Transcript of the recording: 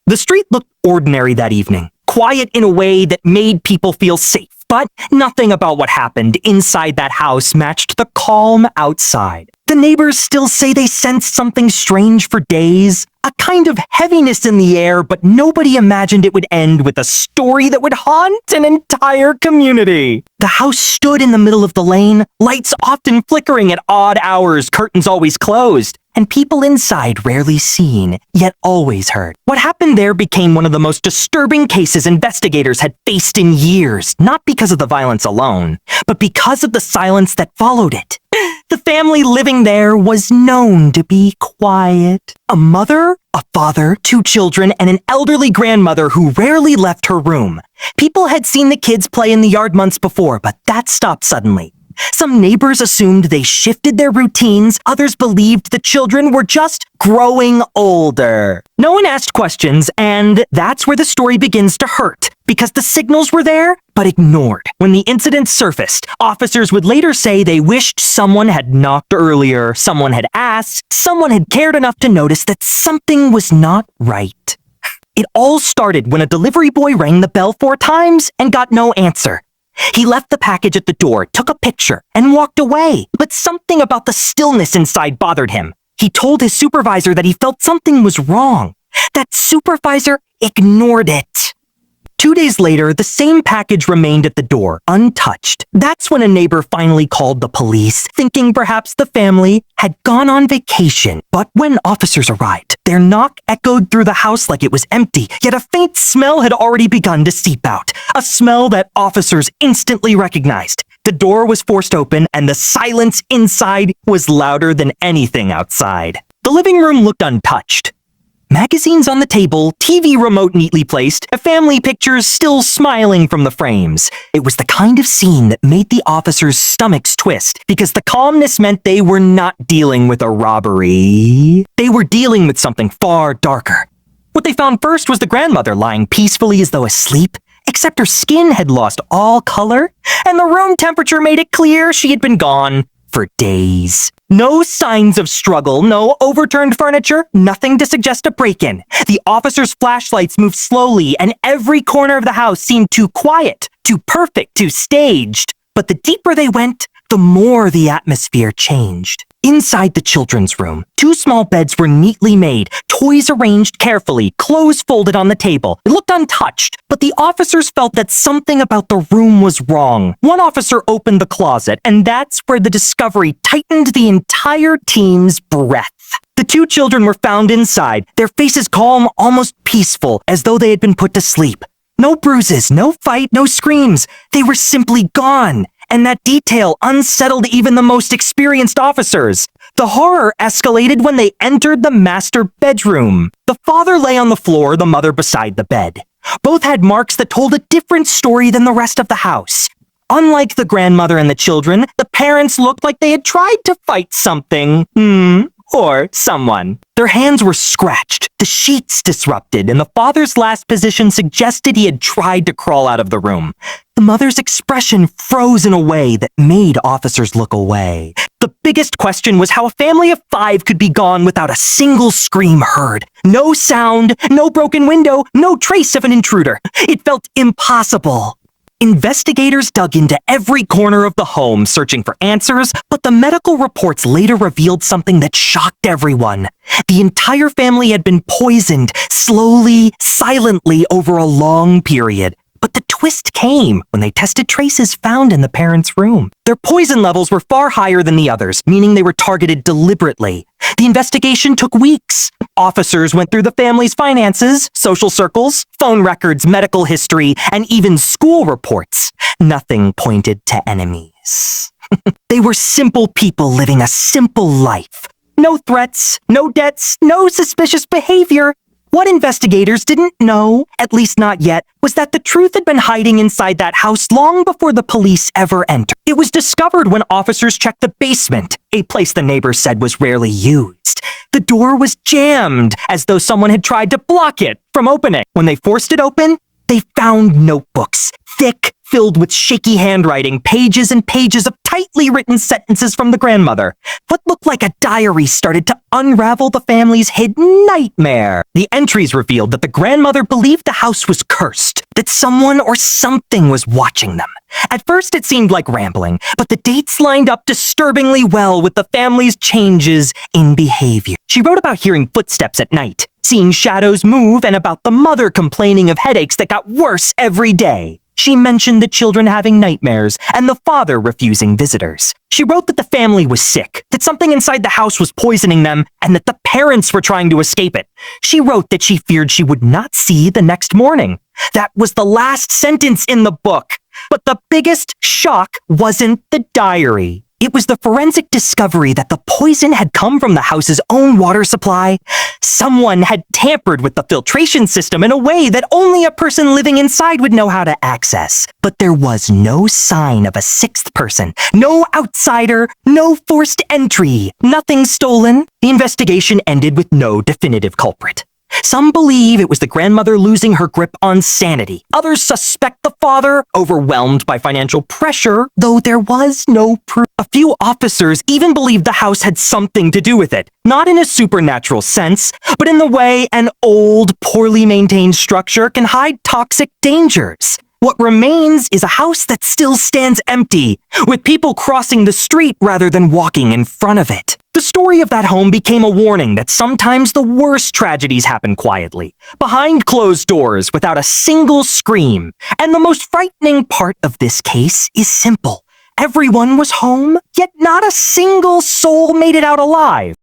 The street looked ordinary that evening, quiet in a way that made people feel safe. But nothing about what happened inside that house matched the calm outside. The neighbors still say they sensed something strange for days, a kind of heaviness in the air, but nobody imagined it would end with a story that would haunt an entire community. The house stood in the middle of the lane, lights often flickering at odd hours, curtains always closed, and people inside rarely seen, yet always heard. What happened there became one of the most disturbing cases investigators had faced in years, not because of the violence alone, but because of the silence that followed it. The family living there was known to be quiet. A mother, a father, 2 children, and an elderly grandmother who rarely left her room. People had seen the kids play in the yard months before, but that stopped suddenly. Some neighbors assumed they shifted their routines, others believed the children were just growing older. No one asked questions, and that's where the story begins to hurt, because the signals were there, but ignored. When the incident surfaced, officers would later say they wished someone had knocked earlier, someone had asked, someone had cared enough to notice that something was not right. It all started when a delivery boy rang the bell 4 times and got no answer. He left the package at the door, took a picture, and walked away. But something about the stillness inside bothered him. He told his supervisor that he felt something was wrong. That supervisor ignored it. 2 days later, the same package remained at the door, untouched. That's when a neighbor finally called the police, thinking perhaps the family had gone on vacation. But when officers arrived, their knock echoed through the house like it was empty, yet a faint smell had already begun to seep out. A smell that officers instantly recognized. The door was forced open, and the silence inside was louder than anything outside. The living room looked untouched. Magazines on the table, TV remote neatly placed, family pictures still smiling from the frames. It was the kind of scene that made the officers' stomachs twist, because the calmness meant they were not dealing with a robbery. They were dealing with something far darker. What they found first was the grandmother lying peacefully as though asleep, except her skin had lost all color, and the room temperature made it clear she had been gone for days. No signs of struggle, no overturned furniture, nothing to suggest a break-in. The officers' flashlights moved slowly, and every corner of the house seemed too quiet, too perfect, too staged. But the deeper they went, the more the atmosphere changed. Inside the children's room, 2 small beds were neatly made, toys arranged carefully, clothes folded on the table. It looked untouched, but the officers felt that something about the room was wrong. One officer opened the closet, and that's where the discovery tightened the entire team's breath. The 2 children were found inside, their faces calm, almost peaceful, as though they had been put to sleep. No bruises, no fight, no screams. They were simply gone. And that detail unsettled even the most experienced officers. The horror escalated when they entered the master bedroom. The father lay on the floor, the mother beside the bed. Both had marks that told a different story than the rest of the house. Unlike the grandmother and the children, the parents looked like they had tried to fight something. Or someone. Their hands were scratched, the sheets disrupted, and the father's last position suggested he had tried to crawl out of the room. The mother's expression froze in a way that made officers look away. The biggest question was how a family of 5 could be gone without a single scream heard. No sound, no broken window, no trace of an intruder. It felt impossible. Investigators dug into every corner of the home searching for answers, but the medical reports later revealed something that shocked everyone. The entire family had been poisoned, slowly, silently over a long period. But the twist came when they tested traces found in the parents' room. Their poison levels were far higher than the others, meaning they were targeted deliberately. The investigation took weeks. Officers went through the family's finances, social circles, phone records, medical history, and even school reports. Nothing pointed to enemies. They were simple people living a simple life. No threats, no debts, no suspicious behavior. What investigators didn't know, at least not yet, was that the truth had been hiding inside that house long before the police ever entered. It was discovered when officers checked the basement, a place the neighbors said was rarely used. The door was jammed, as though someone had tried to block it from opening. When they forced it open, they found notebooks, thick, filled with shaky handwriting, pages and pages of tightly written sentences from the grandmother. What looked like a diary started to unravel the family's hidden nightmare. The entries revealed that the grandmother believed the house was cursed, that someone or something was watching them. At first it seemed like rambling, but the dates lined up disturbingly well with the family's changes in behavior. She wrote about hearing footsteps at night, seeing shadows move, and about the mother complaining of headaches that got worse every day. She mentioned the children having nightmares and the father refusing visitors. She wrote that the family was sick, that something inside the house was poisoning them, and that the parents were trying to escape it. She wrote that she feared she would not see the next morning. That was the last sentence in the book. But the biggest shock wasn't the diary. It was the forensic discovery that the poison had come from the house's own water supply. Someone had tampered with the filtration system in a way that only a person living inside would know how to access. But there was no sign of a sixth person, no outsider, no forced entry, nothing stolen. The investigation ended with no definitive culprit. Some believe it was the grandmother losing her grip on sanity. Others suspect the father, overwhelmed by financial pressure, though there was no proof. A few officers even believed the house had something to do with it, not in a supernatural sense, but in the way an old, poorly maintained structure can hide toxic dangers. What remains is a house that still stands empty, with people crossing the street rather than walking in front of it. The story of that home became a warning that sometimes the worst tragedies happen quietly, behind closed doors, without a single scream. And the most frightening part of this case is simple. Everyone was home, yet not a single soul made it out alive.